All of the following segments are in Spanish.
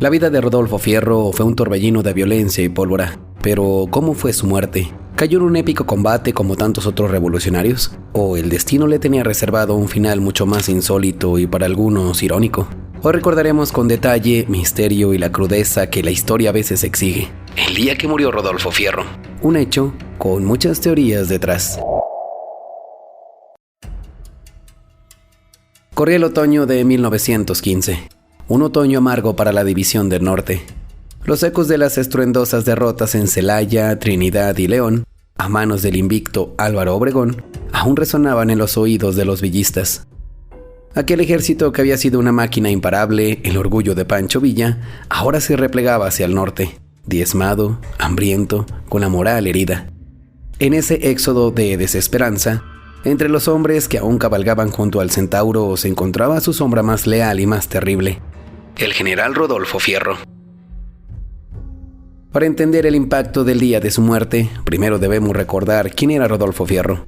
La vida de Rodolfo Fierro fue un torbellino de violencia y pólvora, pero ¿cómo fue su muerte? ¿Cayó en un épico combate como tantos otros revolucionarios? ¿O el destino le tenía reservado un final mucho más insólito y para algunos irónico? Hoy recordaremos con detalle, misterio y la crudeza que la historia a veces exige. El día que murió Rodolfo Fierro. Un hecho con muchas teorías detrás. Corría el otoño de 1915. Un otoño amargo para la División del Norte. Los ecos de las estruendosas derrotas en Celaya, Trinidad y León, a manos del invicto Álvaro Obregón, aún resonaban en los oídos de los villistas. Aquel ejército que había sido una máquina imparable, el orgullo de Pancho Villa, ahora se replegaba hacia el norte, diezmado, hambriento, con la moral herida. En ese éxodo de desesperanza, entre los hombres que aún cabalgaban junto al Centauro se encontraba su sombra más leal y más terrible, el general Rodolfo Fierro. Para entender el impacto del día de su muerte, primero debemos recordar quién era Rodolfo Fierro.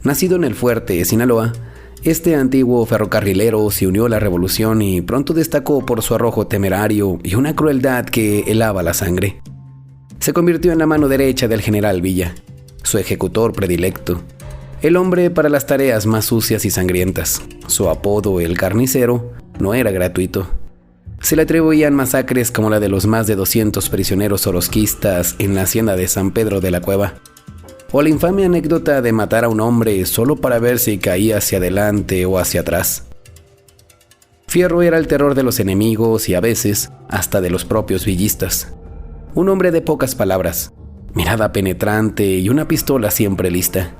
Nacido en el Fuerte, Sinaloa, este antiguo ferrocarrilero se unió a la revolución y pronto destacó por su arrojo temerario y una crueldad que helaba la sangre. Se convirtió en la mano derecha del general Villa, su ejecutor predilecto, el hombre para las tareas más sucias y sangrientas. Su apodo, el Carnicero, no era gratuito. Se le atribuían masacres como la de los más de 200 prisioneros orosquistas en la hacienda de San Pedro de la Cueva, o la infame anécdota de matar a un hombre solo para ver si caía hacia adelante o hacia atrás. Fierro era el terror de los enemigos y a veces hasta de los propios villistas. Un hombre de pocas palabras, mirada penetrante y una pistola siempre lista.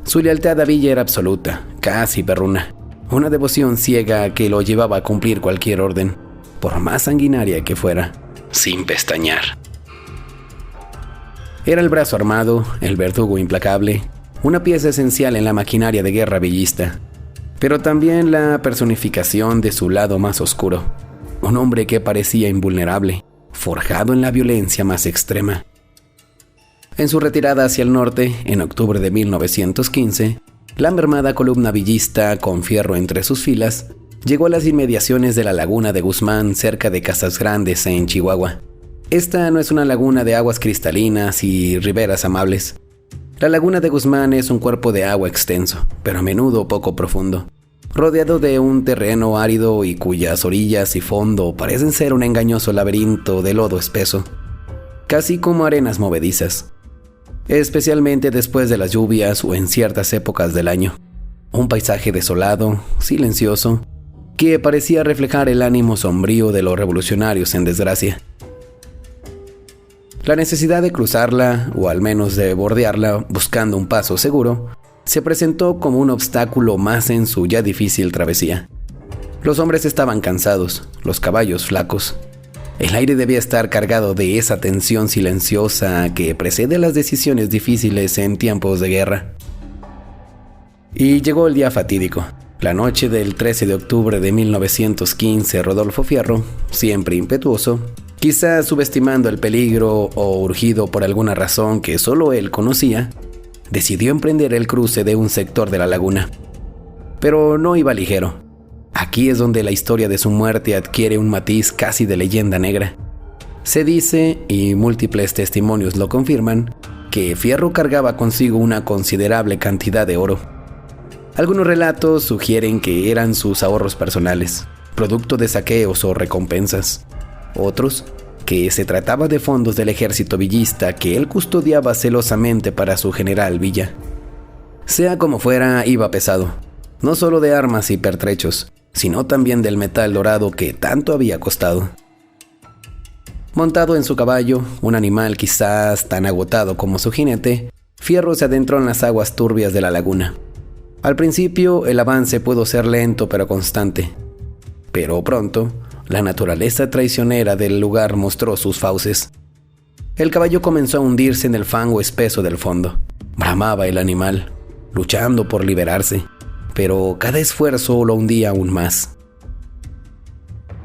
Su lealtad a Villa era absoluta, casi perruna, una devoción ciega que lo llevaba a cumplir cualquier orden, por más sanguinaria que fuera, sin pestañear. Era el brazo armado, el verdugo implacable, una pieza esencial en la maquinaria de guerra villista, pero también la personificación de su lado más oscuro, un hombre que parecía invulnerable, forjado en la violencia más extrema. En su retirada hacia el norte, en octubre de 1915, la mermada columna villista, con Fierro entre sus filas, llegó a las inmediaciones de la laguna de Guzmán, cerca de Casas Grandes, en Chihuahua. Esta no es una laguna de aguas cristalinas y riberas amables. La laguna de Guzmán es un cuerpo de agua extenso, pero a menudo poco profundo, rodeado de un terreno árido y cuyas orillas y fondo parecen ser un engañoso laberinto de lodo espeso, casi como arenas movedizas, especialmente después de las lluvias o en ciertas épocas del año. Un paisaje desolado, silencioso, que parecía reflejar el ánimo sombrío de los revolucionarios en desgracia. La necesidad de cruzarla, o al menos de bordearla buscando un paso seguro, se presentó como un obstáculo más en su ya difícil travesía. Los hombres estaban cansados, los caballos flacos. El aire debía estar cargado de esa tensión silenciosa que precede las decisiones difíciles en tiempos de guerra. Y llegó el día fatídico. La noche del 13 de octubre de 1915, Rodolfo Fierro, siempre impetuoso, quizás subestimando el peligro o urgido por alguna razón que solo él conocía, decidió emprender el cruce de un sector de la laguna. Pero no iba ligero. Aquí es donde la historia de su muerte adquiere un matiz casi de leyenda negra. Se dice, y múltiples testimonios lo confirman, que Fierro cargaba consigo una considerable cantidad de oro. Algunos relatos sugieren que eran sus ahorros personales, producto de saqueos o recompensas. Otros, que se trataba de fondos del ejército villista que él custodiaba celosamente para su general Villa. Sea como fuera, iba pesado, no solo de armas y pertrechos, sino también del metal dorado que tanto había costado. Montado en su caballo, un animal quizás tan agotado como su jinete, Fierro se adentró en las aguas turbias de la laguna. Al principio, el avance pudo ser lento pero constante, pero pronto, la naturaleza traicionera del lugar mostró sus fauces. El caballo comenzó a hundirse en el fango espeso del fondo. Bramaba el animal, luchando por liberarse, pero cada esfuerzo lo hundía aún más.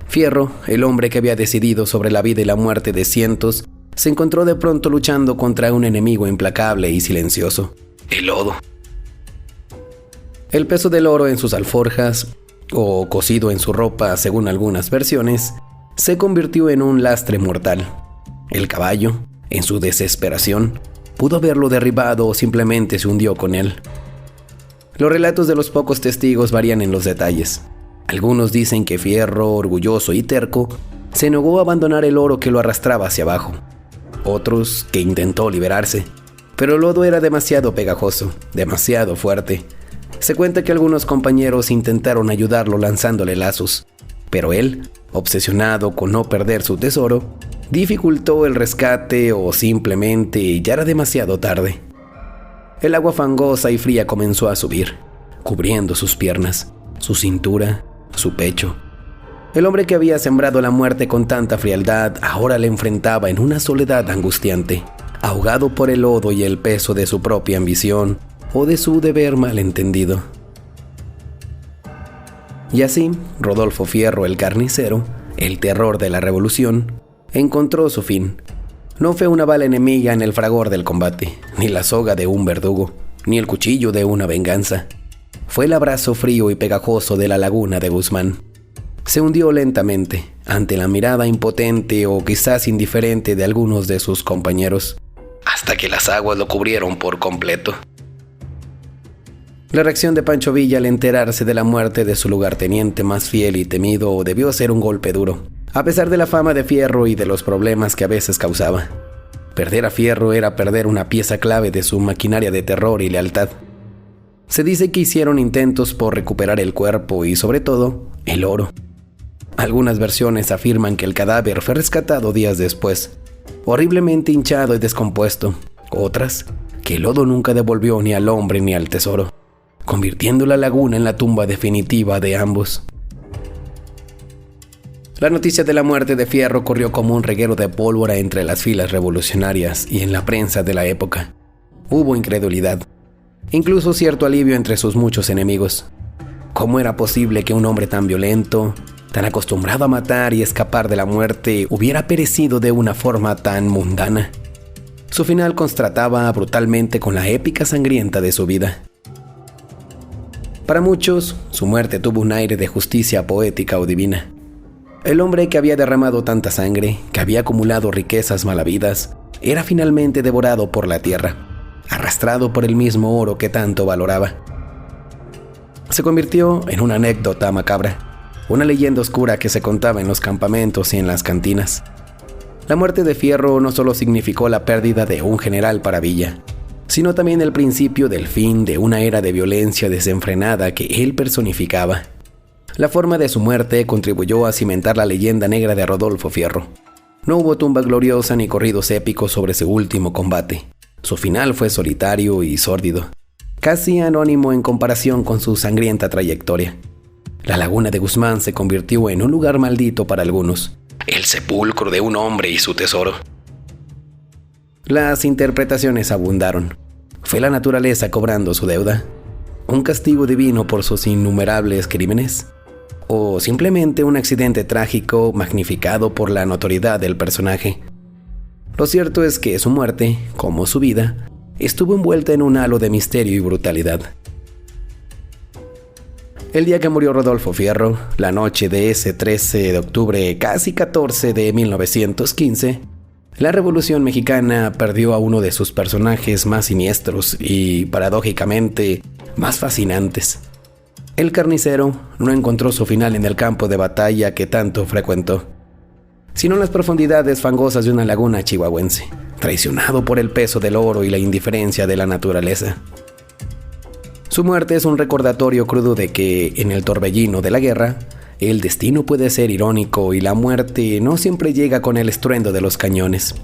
Fierro, el hombre que había decidido sobre la vida y la muerte de cientos, se encontró de pronto luchando contra un enemigo implacable y silencioso: el lodo. El peso del oro en sus alforjas, o cosido en su ropa según algunas versiones, se convirtió en un lastre mortal. El caballo, en su desesperación, pudo haberlo derribado o simplemente se hundió con él. Los relatos de los pocos testigos varían en los detalles. Algunos dicen que Fierro, orgulloso y terco, se negó a abandonar el oro que lo arrastraba hacia abajo. Otros que intentó liberarse, pero el lodo era demasiado pegajoso, demasiado fuerte. Se cuenta que algunos compañeros intentaron ayudarlo lanzándole lazos, pero él, obsesionado con no perder su tesoro, dificultó el rescate o simplemente ya era demasiado tarde. El agua fangosa y fría comenzó a subir, cubriendo sus piernas, su cintura, su pecho. El hombre que había sembrado la muerte con tanta frialdad ahora le enfrentaba en una soledad angustiante, ahogado por el lodo y el peso de su propia ambición o de su deber malentendido. Y así, Rodolfo Fierro el carnicero, el terror de la revolución, encontró su fin. No fue una bala enemiga en el fragor del combate, ni la soga de un verdugo, ni el cuchillo de una venganza. Fue el abrazo frío y pegajoso de la laguna de Guzmán. Se hundió lentamente ante la mirada impotente o quizás indiferente de algunos de sus compañeros, hasta que las aguas lo cubrieron por completo. La reacción de Pancho Villa al enterarse de la muerte de su lugarteniente más fiel y temido debió ser un golpe duro, a pesar de la fama de Fierro y de los problemas que a veces causaba. Perder a Fierro era perder una pieza clave de su maquinaria de terror y lealtad. Se dice que hicieron intentos por recuperar el cuerpo y, sobre todo, el oro. Algunas versiones afirman que el cadáver fue rescatado días después, horriblemente hinchado y descompuesto. Otras, que el lodo nunca devolvió ni al hombre ni al tesoro, convirtiendo la laguna en la tumba definitiva de ambos. La noticia de la muerte de Fierro corrió como un reguero de pólvora entre las filas revolucionarias y en la prensa de la época. Hubo incredulidad, incluso cierto alivio entre sus muchos enemigos. ¿Cómo era posible que un hombre tan violento, tan acostumbrado a matar y escapar de la muerte, hubiera perecido de una forma tan mundana? Su final contrastaba brutalmente con la épica sangrienta de su vida. Para muchos, su muerte tuvo un aire de justicia poética o divina. El hombre que había derramado tanta sangre, que había acumulado riquezas malavidas, era finalmente devorado por la tierra, arrastrado por el mismo oro que tanto valoraba. Se convirtió en una anécdota macabra, una leyenda oscura que se contaba en los campamentos y en las cantinas. La muerte de Fierro no solo significó la pérdida de un general para Villa, sino también el principio del fin de una era de violencia desenfrenada que él personificaba. La forma de su muerte contribuyó a cimentar la leyenda negra de Rodolfo Fierro. No hubo tumba gloriosa ni corridos épicos sobre su último combate. Su final fue solitario y sórdido, casi anónimo en comparación con su sangrienta trayectoria. La laguna de Guzmán se convirtió en un lugar maldito para algunos, el sepulcro de un hombre y su tesoro. Las interpretaciones abundaron. ¿Fue la naturaleza cobrando su deuda? ¿Un castigo divino por sus innumerables crímenes? ¿O simplemente un accidente trágico magnificado por la notoriedad del personaje? Lo cierto es que su muerte, como su vida, estuvo envuelta en un halo de misterio y brutalidad. El día que murió Rodolfo Fierro, la noche de ese 13 de octubre, casi 14 de 1915, la Revolución Mexicana perdió a uno de sus personajes más siniestros y, paradójicamente, más fascinantes. El carnicero no encontró su final en el campo de batalla que tanto frecuentó, sino en las profundidades fangosas de una laguna chihuahuense, traicionado por el peso del oro y la indiferencia de la naturaleza. Su muerte es un recordatorio crudo de que, en el torbellino de la guerra, el destino puede ser irónico y la muerte no siempre llega con el estruendo de los cañones.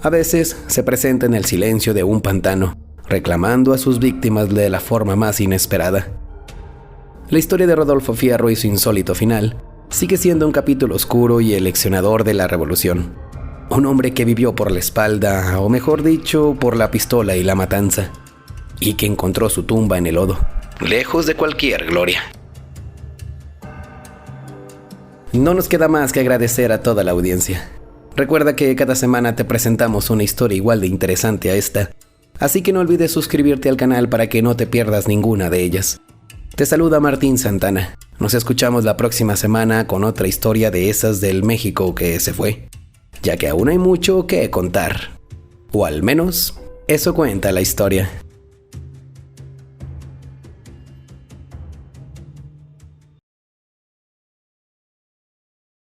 A veces se presenta en el silencio de un pantano, reclamando a sus víctimas de la forma más inesperada. La historia de Rodolfo Fierro y su insólito final sigue siendo un capítulo oscuro y eleccionador de la revolución. Un hombre que vivió por la espalda, o mejor dicho, por la pistola y la matanza, y que encontró su tumba en el lodo, lejos de cualquier gloria. No nos queda más que agradecer a toda la audiencia. Recuerda que cada semana te presentamos una historia igual de interesante a esta, así que no olvides suscribirte al canal para que no te pierdas ninguna de ellas. Te saluda Martín Santana. Nos escuchamos la próxima semana con otra historia de esas del México que se fue, ya que aún hay mucho que contar. O al menos, eso cuenta la historia.